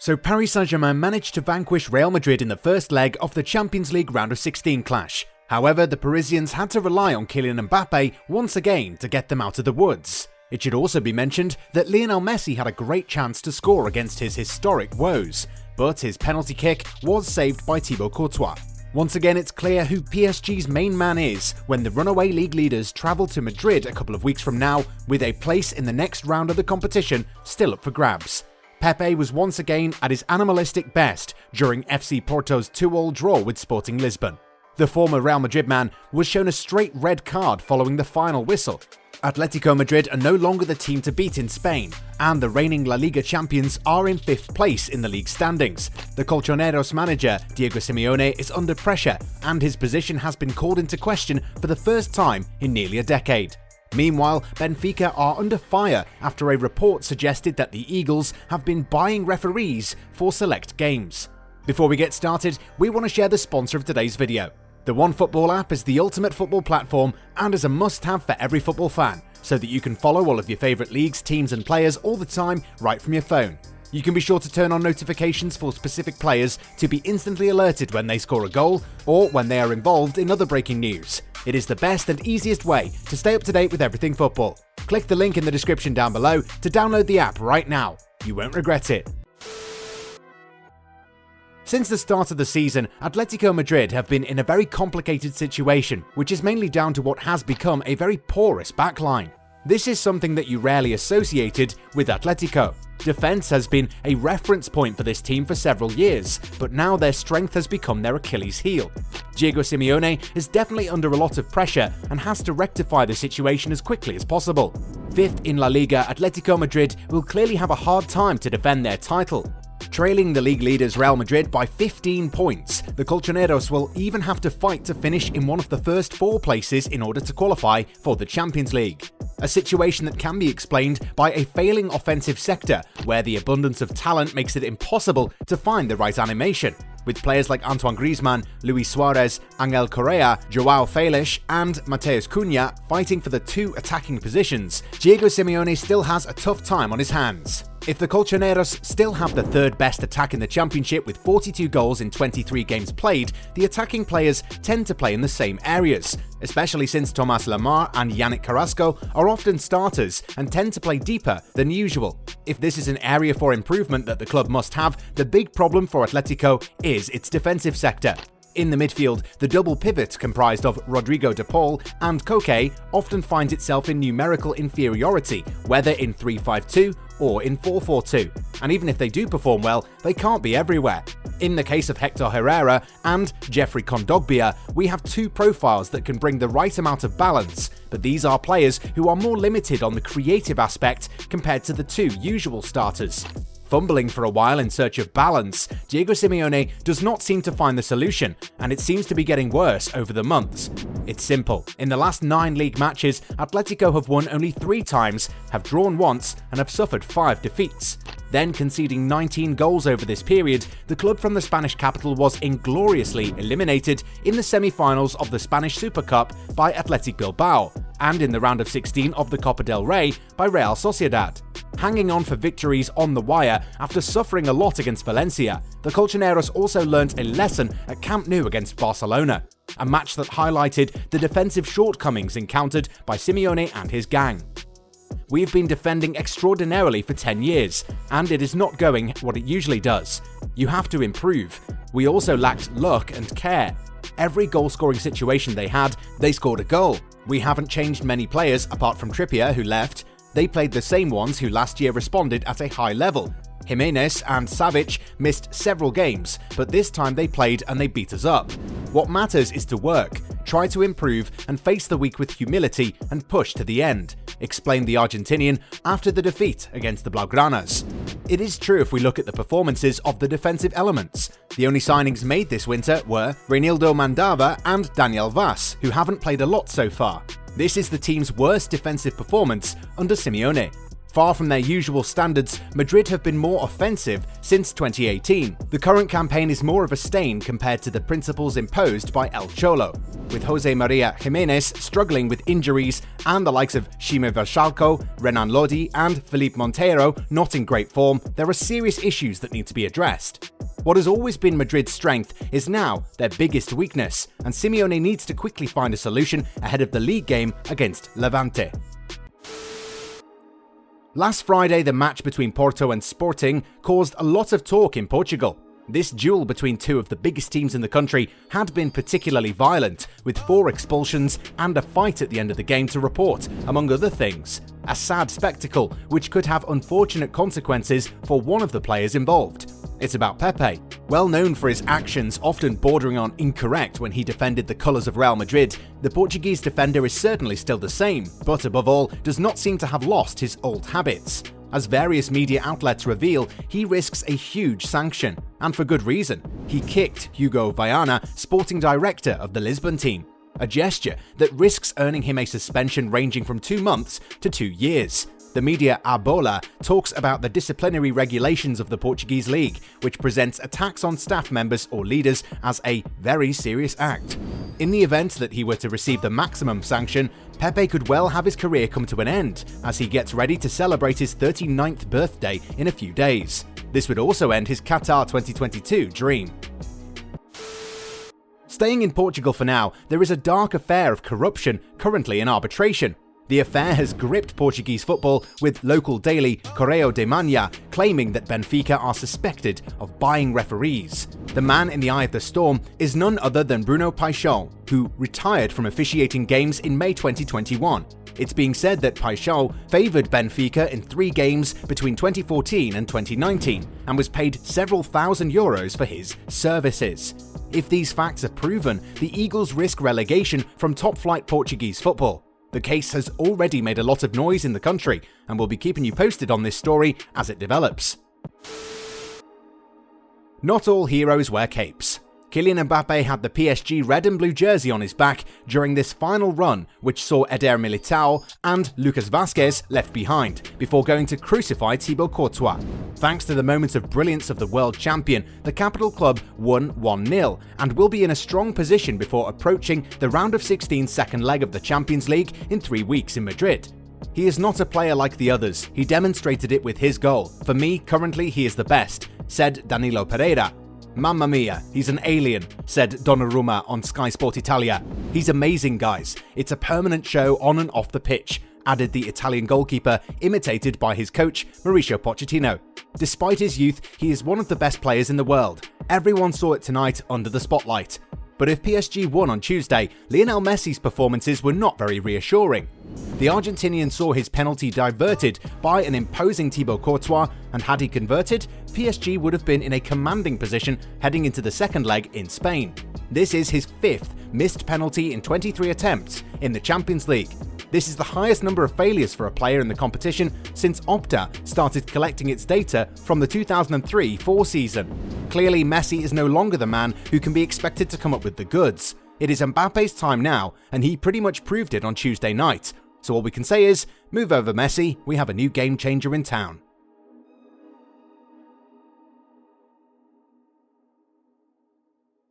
So Paris Saint-Germain managed to vanquish Real Madrid in the first leg of the Champions League round of 16 clash. However, the Parisians had to rely on Kylian Mbappe once again to get them out of the woods. It should also be mentioned that Lionel Messi had a great chance to score against his historic woes, but his penalty kick was saved by Thibaut Courtois. Once again, it's clear who PSG's main man is when the runaway league leaders travel to Madrid a couple of weeks from now, with a place in the next round of the competition still up for grabs. Pepe was once again at his animalistic best during FC Porto's 2-2 draw with Sporting Lisbon. The former Real Madrid man was shown a straight red card following the final whistle. Atletico Madrid are no longer the team to beat in Spain, and the reigning La Liga champions are in 5th place in the league standings. The Colchoneros manager, Diego Simeone, is under pressure, and his position has been called into question for the first time in nearly a decade. Meanwhile, Benfica are under fire after a report suggested that the Eagles have been buying referees for select games. Before we get started, we want to share the sponsor of today's video. The OneFootball app is the ultimate football platform and is a must-have for every football fan, so that you can follow all of your favourite leagues, teams and players all the time right from your phone. You can be sure to turn on notifications for specific players to be instantly alerted when they score a goal or when they are involved in other breaking news. It is the best and easiest way to stay up to date with everything football. Click the link in the description down below to download the app right now. You won't regret it. Since the start of the season, Atletico Madrid have been in a very complicated situation, which is mainly down to what has become a very porous backline. This is something that you rarely associated with Atletico. Defense has been a reference point for this team for several years, but now their strength has become their Achilles heel. Diego Simeone is definitely under a lot of pressure and has to rectify the situation as quickly as possible. 5th in La Liga, Atletico Madrid will clearly have a hard time to defend their title. Trailing the league leaders Real Madrid by 15 points, the Colchoneros will even have to fight to finish in one of the first 4 places in order to qualify for the Champions League. A situation that can be explained by a failing offensive sector, where the abundance of talent makes it impossible to find the right animation. With players like Antoine Griezmann, Luis Suarez, Angel Correa, Joao Felix and Matheus Cunha fighting for the 2 attacking positions, Diego Simeone still has a tough time on his hands. If the Colchoneros still have the 3rd best attack in the championship with 42 goals in 23 games played, the attacking players tend to play in the same areas, especially since Thomas Lemar and Yannick Carrasco are often starters and tend to play deeper than usual. If this is an area for improvement that the club must have, the big problem for Atletico is its defensive sector. In the midfield, the double pivot comprised of Rodrigo de Paul and Koke often finds itself in numerical inferiority, whether in 3-5-2 or in 4-4-2, and even if they do perform well, they can't be everywhere. In the case of Hector Herrera and Jeffrey Kondogbia, we have 2 profiles that can bring the right amount of balance, but these are players who are more limited on the creative aspect compared to the 2 usual starters. Fumbling for a while in search of balance, Diego Simeone does not seem to find the solution, and it seems to be getting worse over the months. It's simple. In the last 9 league matches, Atletico have won only 3 times, have drawn once, and have suffered 5 defeats. Then conceding 19 goals over this period, the club from the Spanish capital was ingloriously eliminated in the semi-finals of the Spanish Super Cup by Athletic Bilbao, and in the round of 16 of the Copa del Rey by Real Sociedad. Hanging on for victories on the wire after suffering a lot against Valencia, the Colchoneros also learnt a lesson at Camp Nou against Barcelona, a match that highlighted the defensive shortcomings encountered by Simeone and his gang. We've been defending extraordinarily for 10 years, and it is not going what it usually does. You have to improve. We also lacked luck and care. Every goal-scoring situation they had, they scored a goal. We haven't changed many players apart from Trippier, who left. They played the same ones who last year responded at a high level. Jimenez and Savic missed several games, but this time they played and they beat us up. What matters is to work, try to improve and face the week with humility and push to the end, explained the Argentinian after the defeat against the Blaugranas. It is true if we look at the performances of the defensive elements. The only signings made this winter were Reinildo Mandava and Daniel Vaz, who haven't played a lot so far. This is the team's worst defensive performance under Simeone. Far from their usual standards, Madrid have been more offensive since 2018. The current campaign is more of a stain compared to the principles imposed by El Cholo. With Jose Maria Jimenez struggling with injuries and the likes of Xime Verchalco, Renan Lodi and Felipe Monteiro not in great form, there are serious issues that need to be addressed. What has always been Madrid's strength is now their biggest weakness, and Simeone needs to quickly find a solution ahead of the league game against Levante. Last Friday, the match between Porto and Sporting caused a lot of talk in Portugal. This duel between two of the biggest teams in the country had been particularly violent, with 4 expulsions and a fight at the end of the game to report, among other things. A sad spectacle which could have unfortunate consequences for one of the players involved. It's about Pepe. Well known for his actions often bordering on incorrect when he defended the colours of Real Madrid, the Portuguese defender is certainly still the same, but above all, does not seem to have lost his old habits. As various media outlets reveal, he risks a huge sanction, and for good reason. He kicked Hugo Viana, sporting director of the Lisbon team, a gesture that risks earning him a suspension ranging from 2 months to 2 years. The media A Bola talks about the disciplinary regulations of the Portuguese league, which presents attacks on staff members or leaders as a very serious act. In the event that he were to receive the maximum sanction, Pepe could well have his career come to an end, as he gets ready to celebrate his 39th birthday in a few days. This would also end his Qatar 2022 dream. Staying in Portugal for now, there is a dark affair of corruption currently in arbitration. The affair has gripped Portuguese football, with local daily Correio de Manhã claiming that Benfica are suspected of buying referees. The man in the eye of the storm is none other than Bruno Paixão, who retired from officiating games in May 2021. It's being said that Paixão favoured Benfica in 3 games between 2014 and 2019 and was paid several thousand euros for his services. If these facts are proven, the Eagles risk relegation from top-flight Portuguese football. The case has already made a lot of noise in the country, and we'll be keeping you posted on this story as it develops. Not all heroes wear capes. Kylian Mbappe had the PSG red and blue jersey on his back during this final run, which saw Eder Militao and Lucas Vazquez left behind, before going to crucify Thibaut Courtois. Thanks to the moment of brilliance of the world champion, the capital club won 1-0 and will be in a strong position before approaching the round of 16 second leg of the Champions League in 3 weeks in Madrid. He is not a player like the others, he demonstrated it with his goal. For me, currently he is the best, said Danilo Pereira. Mamma mia, he's an alien, said Donnarumma on Sky Sport Italia. He's amazing, guys. It's a permanent show on and off the pitch, added the Italian goalkeeper, imitated by his coach, Mauricio Pochettino. Despite his youth, he is one of the best players in the world. Everyone saw it tonight under the spotlight. But if PSG won on Tuesday, Lionel Messi's performances were not very reassuring. The Argentinian saw his penalty diverted by an imposing Thibaut Courtois, and had he converted, PSG would have been in a commanding position heading into the second leg in Spain. This is his 5th missed penalty in 23 attempts in the Champions League. This is the highest number of failures for a player in the competition since Opta started collecting its data from the 2003-04 season. Clearly, Messi is no longer the man who can be expected to come up with the goods. It is Mbappe's time now, and he pretty much proved it on Tuesday night. So all we can say is, move over Messi, we have a new game changer in town.